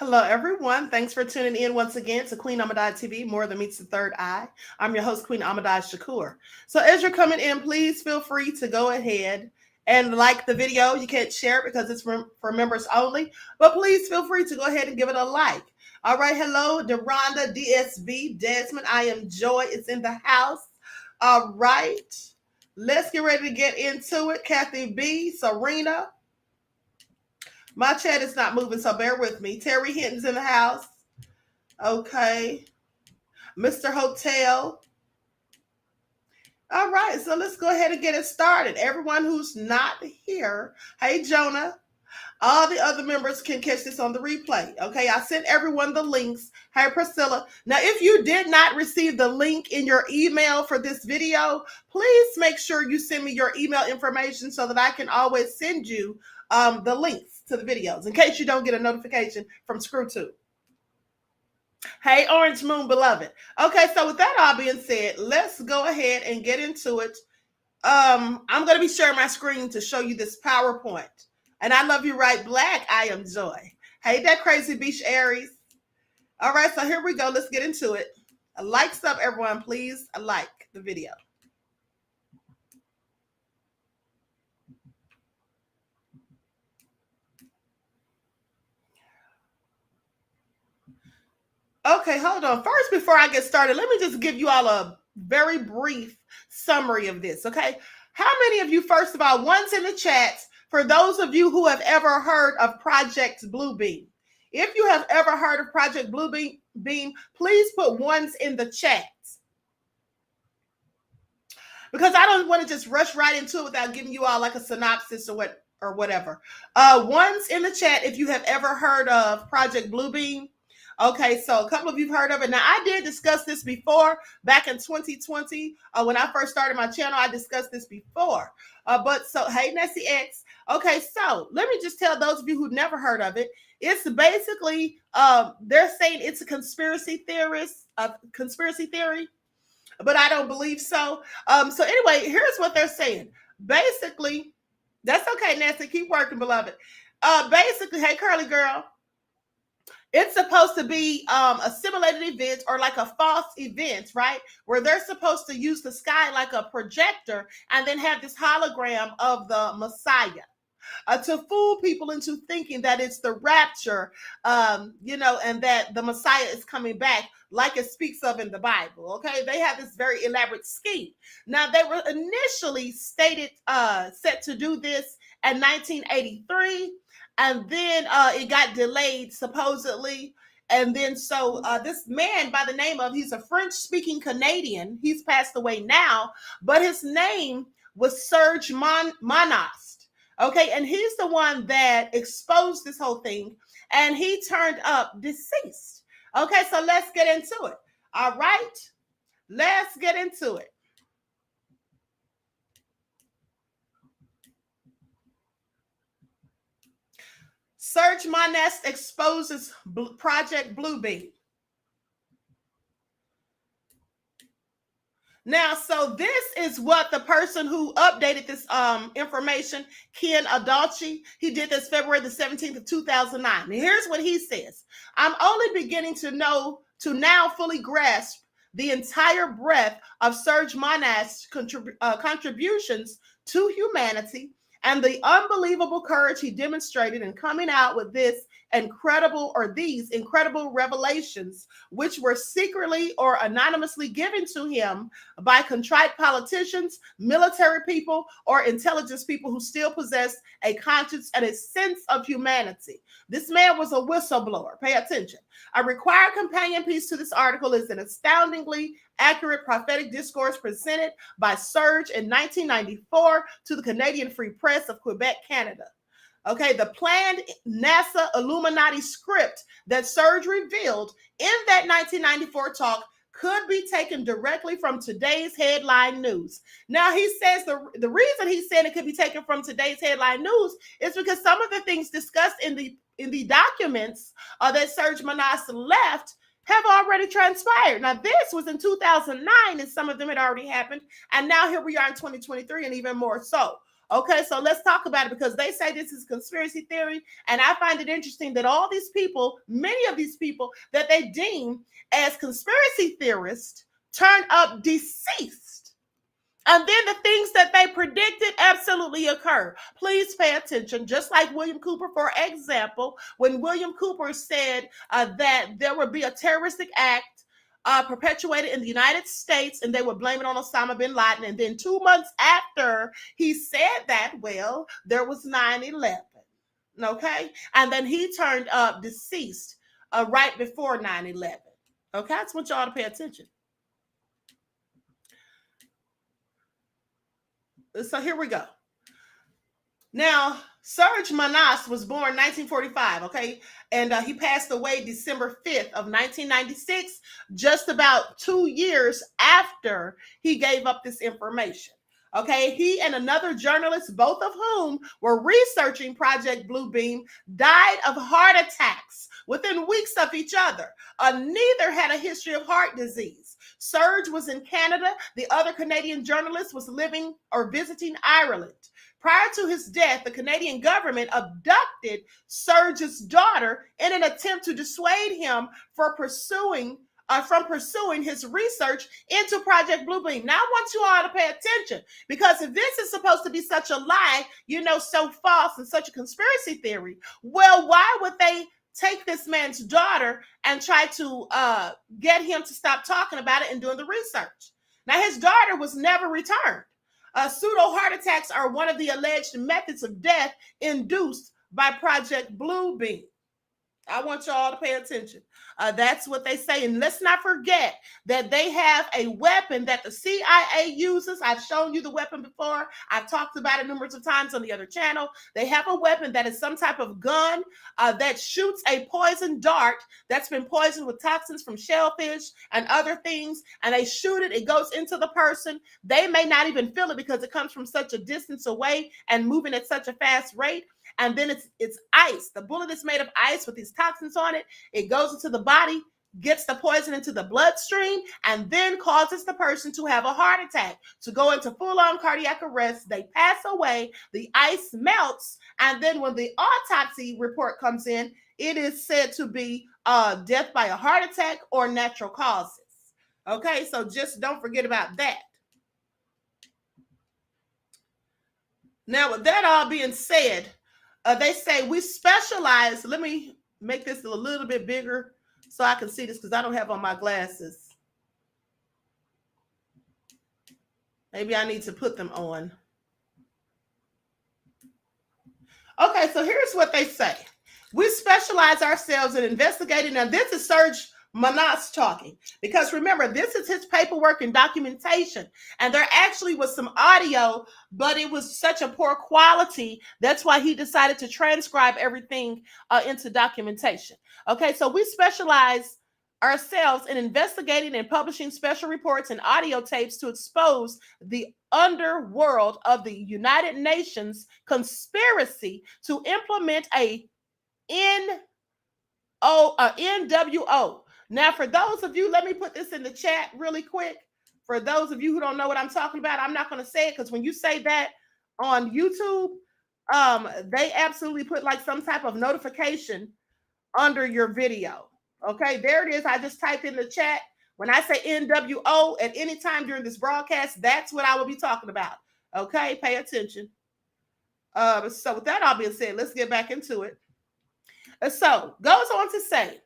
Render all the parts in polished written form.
Hello, everyone. Thanks for tuning in once again to Queen Ahmadiyyah TV, More Than Meets the Third Eye. I'm your host, Queen Ahmadiyyah Shakur. So as you're coming in, please feel free to go ahead and like the video. You can't share it because it's for members only, but please feel free to go ahead and give it a like. All right. Hello, Deronda, DSB, Desmond. I am Joy. It's in the house. All right. Let's get ready to get into it. Kathy B, Serena. My chat is not moving, so bear with me. Terry Hinton's in the house. Okay. Mr. Hotel. All right, so let's go ahead and get it started. Everyone who's not here, hey, Jonah. All the other members can catch this on the replay. Okay, I sent everyone the links. Hey, Priscilla. Now, if you did not receive the link in your email for this video, please make sure you send me your email information so that I can always send you the links to the videos in case you don't get a notification from ScrewTube. Hey, Orange Moon beloved. Okay, so with that all being said, let's go ahead and get into it. I'm going to be sharing my screen to show you this PowerPoint. And I love you right black. I am Joy. Hey, that crazy beach Aries. All right, so here we go. Let's get into it. A like sub, everyone, please. A like the video. Okay, hold on. First, before I get started, let me just give you all a very brief summary of this, okay? How many of you, first of all, one's in the chats, for those of you who have ever heard of Project Bluebeam? If you have ever heard of Project Bluebeam, please put ones in the chat. Because I don't want to just rush right into it without giving you all like a synopsis or whatever. Ones in the chat if you have ever heard of Project Bluebeam. Okay, so a couple of you've heard of it. Now, I did discuss this before back in 2020. When I first started my channel, I discussed this before. But so, hey, Nessie X. Okay, so let me just tell those of you who've never heard of it. It's basically, they're saying it's a conspiracy theory, but I don't believe so. So anyway, here's what they're saying. Basically, that's okay, Nessie. Keep working, beloved. Basically, hey, curly girl. It's supposed to be a simulated event or like a false event, right? Where they're supposed to use the sky like a projector and then have this hologram of the Messiah to fool people into thinking that it's the rapture, and that the Messiah is coming back like it speaks of in the Bible, okay? They have this very elaborate scheme. Now, they were initially set to do this in 1983. And then it got delayed, supposedly. And then so this man by the name of, he's a French-speaking Canadian. He's passed away now. But his name was Serge Monast. Okay, and he's the one that exposed this whole thing. And he turned up deceased. Okay, so let's get into it. All right, let's get into it. Serge Monast exposes Project Bluebeam. Now, so this is what the person who updated this information, Ken Adalci, he did this February the 17th of 2009. And here's what he says. I'm only beginning to now fully grasp the entire breadth of Serge Monast's contributions to humanity and the unbelievable courage he demonstrated in coming out with these incredible revelations, which were secretly or anonymously given to him by contrite politicians, military people, or intelligence people who still possess a conscience and a sense of humanity. This man was a whistleblower. Pay attention. A required companion piece to this article is an astoundingly accurate prophetic discourse presented by Serge in 1994 to the Canadian Free Press of Quebec, Canada. Okay, the planned NASA Illuminati script that Serge revealed in that 1994 talk could be taken directly from today's headline news. Now, he says the reason he said it could be taken from today's headline news is because some of the things discussed in the documents that Serge Monast left have already transpired. Now, this was in 2009, and some of them had already happened. And now here we are in 2023, and even more so. Okay, so let's talk about it, because they say this is conspiracy theory, and I find it interesting that all these people, many of these people that they deem as conspiracy theorists, turn up deceased. And then the things that they predicted absolutely occur. Please pay attention. Just like William Cooper, for example, when William Cooper said that there would be a terroristic act perpetuated in the United States, and they would blame it on Osama bin Laden. And then 2 months after he said that, well, there was 9/11. Okay. And then he turned up deceased right before 9/11. Okay. I just want y'all to pay attention. So here we go. Now, Serge Monast was born 1945, okay? And he passed away December 5th of 1996, just about 2 years after he gave up this information. Okay, he and another journalist, both of whom were researching Project Bluebeam, died of heart attacks within weeks of each other. Neither had a history of heart disease. Serge was in Canada. The other Canadian journalist was living or visiting Ireland. Prior to his death, the Canadian government abducted Serge's daughter in an attempt to dissuade him from pursuing his research into Project Bluebeam. Now, I want you all to pay attention, because if this is supposed to be such a lie, so false and such a conspiracy theory, well, why would they take this man's daughter and try to get him to stop talking about it and doing the research? Now, his daughter was never returned. Pseudo heart attacks are one of the alleged methods of death induced by Project Bluebeam. I want y'all to pay attention. That's what they say. And let's not forget that they have a weapon that the CIA uses. I've shown you the weapon before. I've talked about it numerous of times on the other channel. They have a weapon that is some type of gun that shoots a poison dart that's been poisoned with toxins from shellfish and other things. And they shoot it. It goes into the person. They may not even feel it because it comes from such a distance away and moving at such a fast rate. And then it's ice. The bullet is made of ice with these toxins on it. It goes into the body, gets the poison into the bloodstream, and then causes the person to have a heart attack, to go into full-on cardiac arrest. They pass away, the ice melts, and then when the autopsy report comes in, it is said to be death by a heart attack or natural causes. Okay, so just don't forget about that. Now, with that all being said, they say we specialize. Let me make this a little bit bigger so I can see this, because I don't have on my glasses. Maybe I need to put them on. Okay, so here's what they say. We specialize ourselves in investigating. Now, this is Serge Monast talking, because remember, this is his paperwork and documentation, and there actually was some audio, but it was such a poor quality. That's why he decided to transcribe everything into documentation. Okay, so we specialize ourselves in investigating and publishing special reports and audio tapes to expose the underworld of the United Nations conspiracy to implement a NWO. Now, for those of you, let me put this in the chat really quick. For those of you who don't know what I'm talking about, I'm not going to say it, because when you say that on YouTube, they absolutely put like some type of notification under your video. Okay, there it is. I just typed in the chat. When I say NWO at any time during this broadcast, that's what I will be talking about. Okay, pay attention. So with that all being said, let's get back into it. So goes on to say,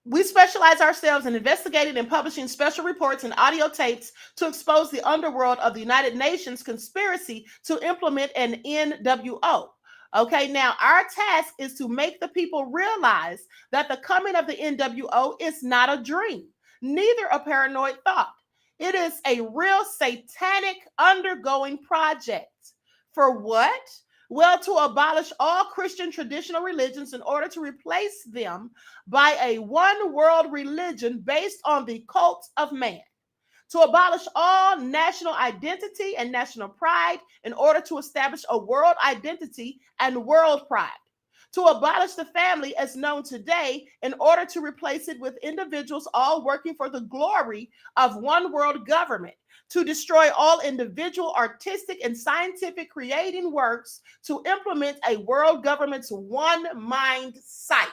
we specialize ourselves in investigating and publishing special reports and audio tapes to expose the underworld of the United Nations conspiracy to implement an NWO. Okay, now our task is to make the people realize that the coming of the NWO is not a dream, neither a paranoid thought. It is a real satanic undergoing project. For what? Well, to abolish all Christian traditional religions in order to replace them by a one world religion based on the cult of man. To abolish all national identity and national pride in order to establish a world identity and world pride. to abolish the family as known today in order to replace it with individuals all working for the glory of one world government, to destroy all individual artistic and scientific creating works, to implement a world government's one mind sight.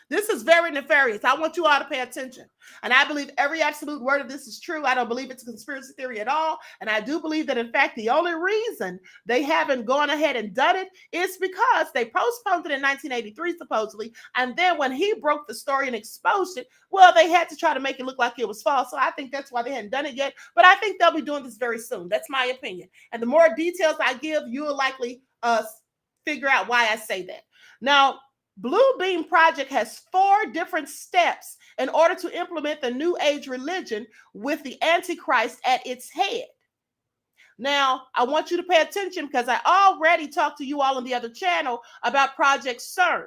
This is very nefarious. I want you all to pay attention. And I believe every absolute word of this is true. I don't believe it's a conspiracy theory at all. And I do believe that, in fact, the only reason they haven't gone ahead and done it is because they postponed it in 1983, supposedly. And then when he broke the story and exposed it, well, they had to try to make it look like it was false. So I think that's why they hadn't done it yet. But I think they'll be doing this very soon. That's my opinion. And the more details I give, you'll likely figure out why I say that. Now, Blue Beam Project has 4 different steps in order to implement the New Age religion with the Antichrist at its head. Now, I want you to pay attention because I already talked to you all on the other channel about Project CERN.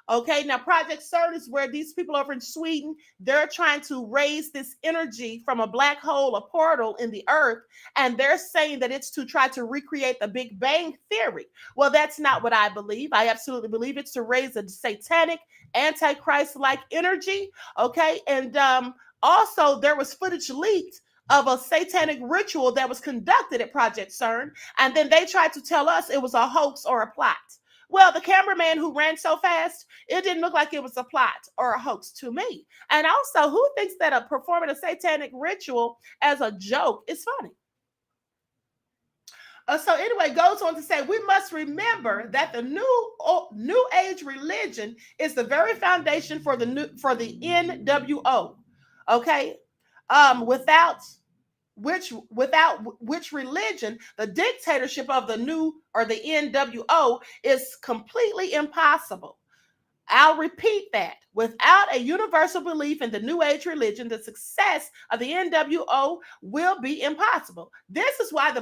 Okay, now Project CERN is where these people over in Sweden, they're trying to raise this energy from a black hole, a portal in the earth, and they're saying that it's to try to recreate the Big Bang Theory. Well, that's not what I believe. I absolutely believe it's to raise a satanic, antichrist-like energy, okay? And also there was footage leaked of a satanic ritual that was conducted at Project CERN, and then they tried to tell us it was a hoax or a plot. Well, the cameraman who ran so fast, it didn't look like it was a plot or a hoax to me. And also, who thinks that performing a satanic ritual as a joke is funny? So anyway, goes on to say, we must remember that the new age religion is the very foundation for the NWO. Okay, without which religion, the dictatorship of the NWO is completely impossible. I'll repeat that. Without a universal belief in the New Age religion, the success of the NWO will be impossible. This is why the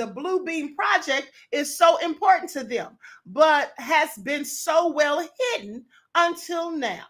Blue Beam Project is so important to them, but has been so well hidden until now.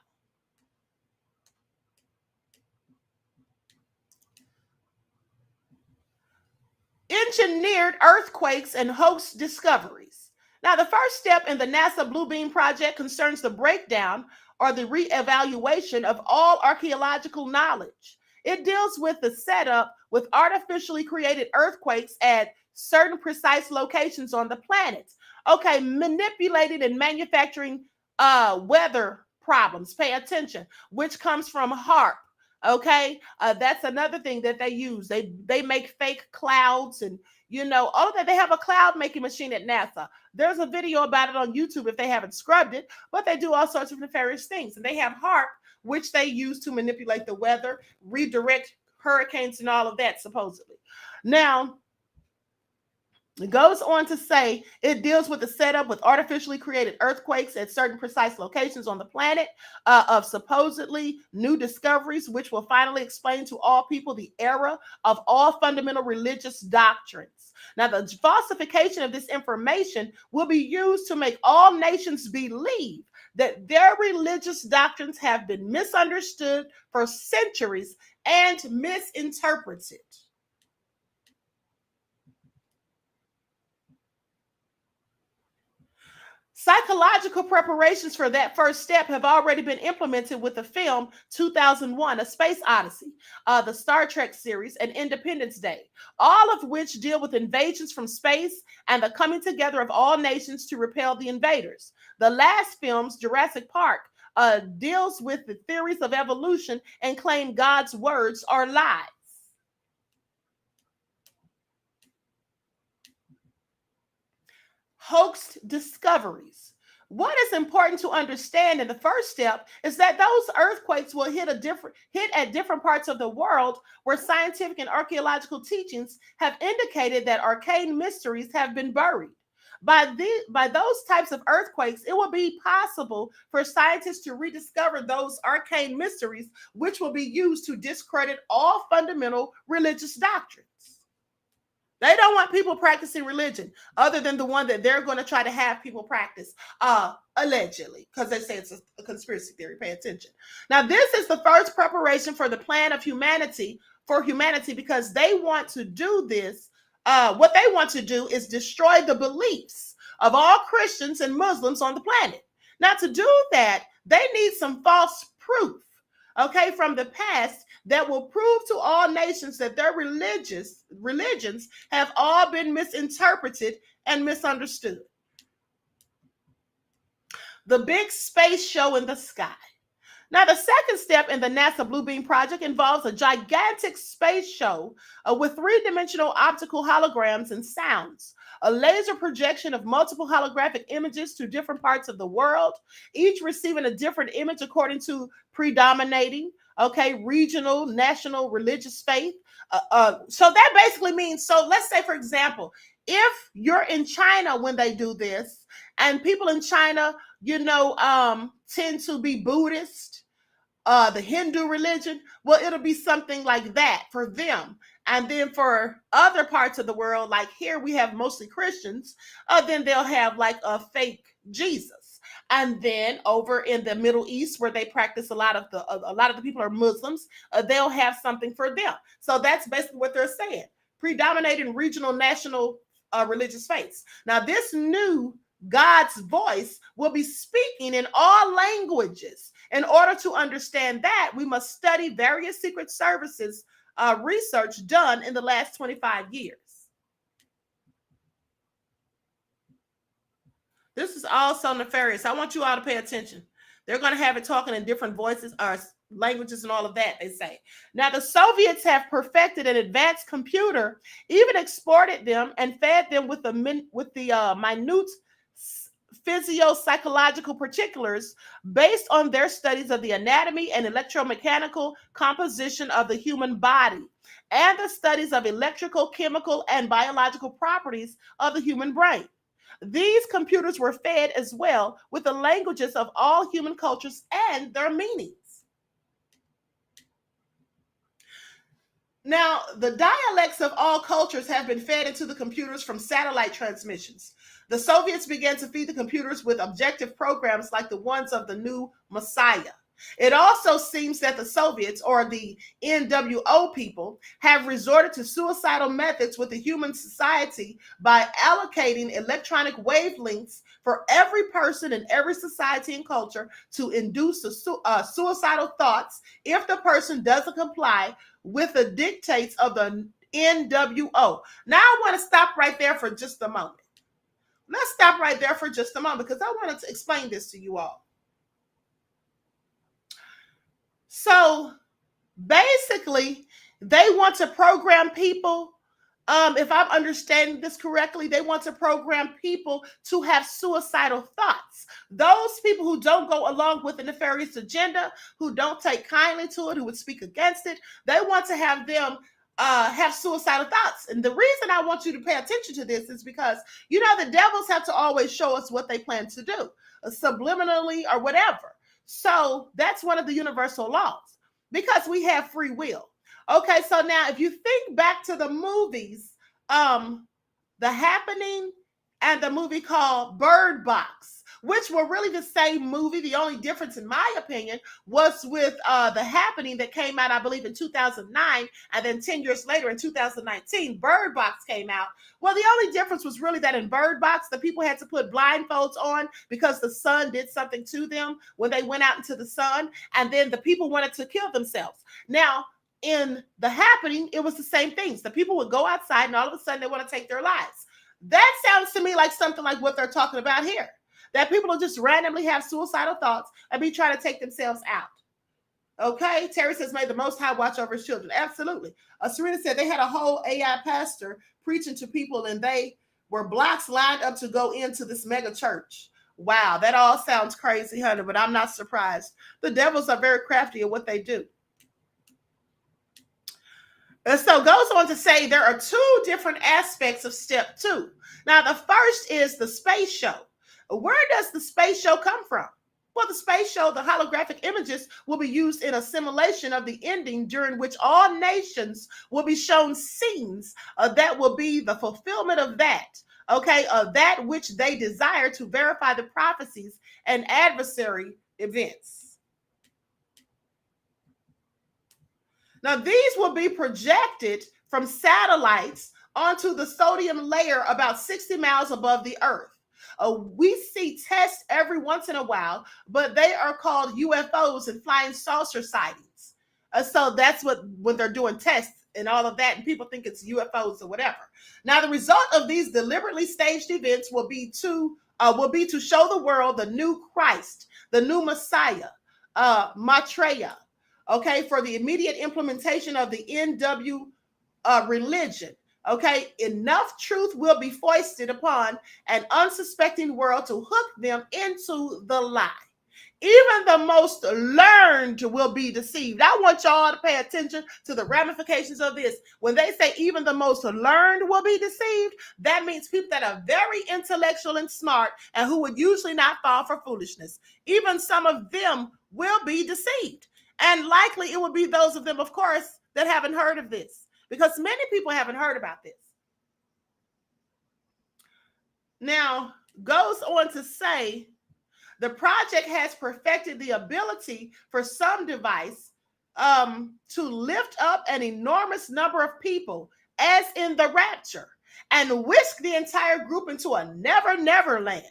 Engineered earthquakes and hoax discoveries. Now, the first step in the NASA Blue Beam Project concerns the breakdown or the reevaluation of all archaeological knowledge. It deals with the setup with artificially created earthquakes at certain precise locations on the planet. Okay, manipulating and manufacturing weather problems. Pay attention, which comes from HARP. Okay, that's another thing that they use. They make fake clouds and, you know, all of that. They have a cloud making machine at NASA. There's a video about it on YouTube if they haven't scrubbed it, but they do all sorts of nefarious things. And they have HARP, which they use to manipulate the weather, redirect hurricanes and all of that, supposedly. Now, it goes on to say it deals with the setup with artificially created earthquakes at certain precise locations on the planet of supposedly new discoveries, which will finally explain to all people the era of all fundamental religious doctrines. Now, the falsification of this information will be used to make all nations believe that their religious doctrines have been misunderstood for centuries and misinterpreted. Psychological preparations for that first step have already been implemented with the film 2001, A Space Odyssey, the Star Trek series, and Independence Day, all of which deal with invasions from space and the coming together of all nations to repel the invaders. The last films, Jurassic Park, deals with the theories of evolution and claim God's words are lies. Hoax discoveries. What is important to understand in the first step is that those earthquakes will hit at different parts of the world where scientific and archaeological teachings have indicated that arcane mysteries have been buried. By those types of earthquakes, it will be possible for scientists to rediscover those arcane mysteries, which will be used to discredit all fundamental religious doctrines. They don't want people practicing religion other than the one that they're going to try to have people practice, allegedly, because they say it's a conspiracy theory. Pay attention. Now, this is the first preparation for the plan of humanity, because they want to do this. What they want to do is destroy the beliefs of all Christians and Muslims on the planet. Now, to do that, they need some false proof, okay, from the past that will prove to all nations that their religions have all been misinterpreted and misunderstood. The big space show in the sky. Now, the second step in the NASA Blue Beam project involves a gigantic space show with three-dimensional optical holograms and sounds, a laser projection of multiple holographic images to different parts of the world, each receiving a different image according to predominating, okay, regional, national, religious faith. So that basically means, so let's say, for example, if you're in China when they do this, and people in China, tend to be Buddhist, the Hindu religion, well, it'll be something like that for them. And then for other parts of the world, like here we have mostly Christians, then they'll have like a fake Jesus. And then over in the Middle East, where they practice a lot of the people are Muslims, they'll have something for them. So that's basically what they're saying: predominating regional, national religious faiths. Now, this new God's voice will be speaking in all languages. In order to understand that, we must study various secret services research done in the last 25 years. This is all so nefarious. I want you all to pay attention. They're going to have it talking in different voices or languages and all of that, they say. Now, the Soviets have perfected an advanced computer, even exported them and fed them with the minute physio-psychological particulars based on their studies of the anatomy and electromechanical composition of the human body and the studies of electrical, chemical, and biological properties of the human brain. These computers were fed as well with the languages of all human cultures and their meanings. Now, the dialects of all cultures have been fed into the computers from satellite transmissions. The Soviets began to feed the computers with objective programs like the ones of the new Messiah. It also seems that the Soviets, or the NWO people, have resorted to suicidal methods with the human society by allocating electronic wavelengths for every person in every society and culture to induce suicidal thoughts if the person doesn't comply with the dictates of the NWO. Now, I want to stop right there for just a moment. Let's stop right there for just a moment because I wanted to explain this to you all. So basically, they want to program people. If I'm understanding this correctly, they want to program people to have suicidal thoughts. Those people who don't go along with the nefarious agenda, who don't take kindly to it, who would speak against it, they want to have them have suicidal thoughts. And the reason I want you to pay attention to this is because, the devils have to always show us what they plan to do, subliminally or whatever. So that's one of the universal laws because we have free will. Okay, so now if you think back to the movies, The Happening and the movie called Bird Box, which were really the same movie. The only difference, in my opinion, was with The Happening that came out, I believe, in 2009, and then 10 years later in 2019, Bird Box came out. Well, the only difference was really that in Bird Box, the people had to put blindfolds on because the sun did something to them when they went out into the sun, and then the people wanted to kill themselves. Now, in The Happening, it was the same things. The people would go outside, and all of a sudden, they want to take their lives. That sounds to me like something like what they're talking about here. That people will just randomly have suicidal thoughts and be trying to take themselves out. Okay, Terry says, may the Most High watch over his children. Absolutely. Serena said they had a whole AI pastor preaching to people, and they were blocks lined up to go into this mega church. Wow, that all sounds crazy, honey, but I'm not surprised. The devils are very crafty at what they do. And so goes on to say there are two different aspects of step 2. Now, the first is the space show. Where does the space show come from? Well, the space show, the holographic images, will be used in a simulation of the ending during which all nations will be shown scenes that will be the fulfillment of that, that which they desire to verify the prophecies and adversary events. Now, these will be projected from satellites onto the sodium layer about 60 miles above the Earth. We see tests every once in a while, but they are called UFOs and flying saucer sightings. So that's what when they're doing tests and all of that, and people think it's UFOs or whatever. Now, the result of these deliberately staged events will be to show the world the new Christ, the new Messiah, Maitreya, okay, for the immediate implementation of the NW religion. Okay, enough truth will be foisted upon an unsuspecting world to hook them into the lie. Even the most learned will be deceived. I want y'all to pay attention to the ramifications of this. When they say even the most learned will be deceived, that means people that are very intellectual and smart and who would usually not fall for foolishness. Even some of them will be deceived. And likely it will be those of them, of course, that haven't heard of this, because many people haven't heard about this. Now, goes on to say, the project has perfected the ability for some device to lift up an enormous number of people, as in the rapture, and whisk the entire group into a never land.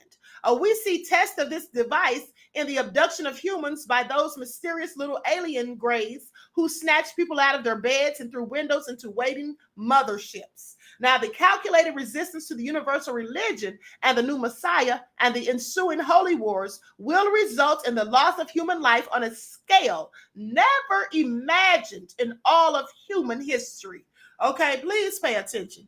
We see tests of this device in the abduction of humans by those mysterious little alien greys who snatch people out of their beds and through windows into waiting motherships. Now, the calculated resistance to the universal religion and the new Messiah and the ensuing holy wars will result in the loss of human life on a scale never imagined in all of human history. Okay, please pay attention.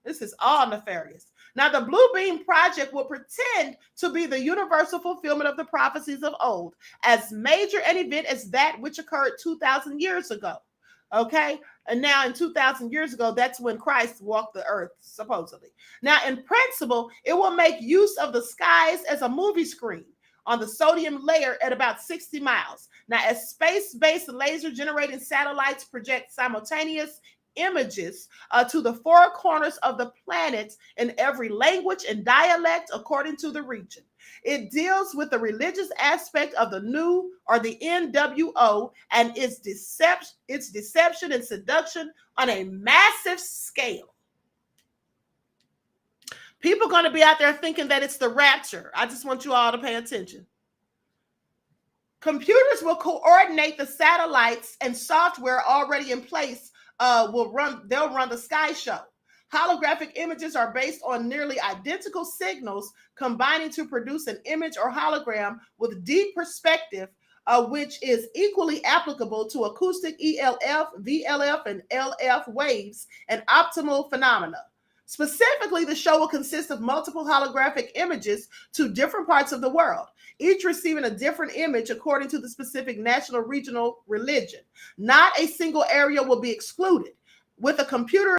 This is all nefarious. Now, the Blue Beam Project will pretend to be the universal fulfillment of the prophecies of old, as major an event as that which occurred 2,000 years ago. Okay, and now in 2,000 years ago, that's when Christ walked the earth, supposedly. Now, in principle, it will make use of the skies as a movie screen on the sodium layer at about 60 miles. Now, as space-based laser-generating satellites project simultaneous images to the four corners of the planet in every language and dialect according to the region. It deals with the religious aspect of the new or the NWO and its deception and seduction on a massive scale. People are going to be out there thinking that it's the rapture. I just want you all to pay attention. Computers will coordinate the satellites, and software already in place they'll run the sky show. Holographic images are based on nearly identical signals combining to produce an image or hologram with deep perspective, which is equally applicable to acoustic ELF, VLF, and LF waves and optimal phenomena. Specifically, the show will consist of multiple holographic images to different parts of the world, each receiving a different image according to the specific national regional religion. Not a single area will be excluded. With a computer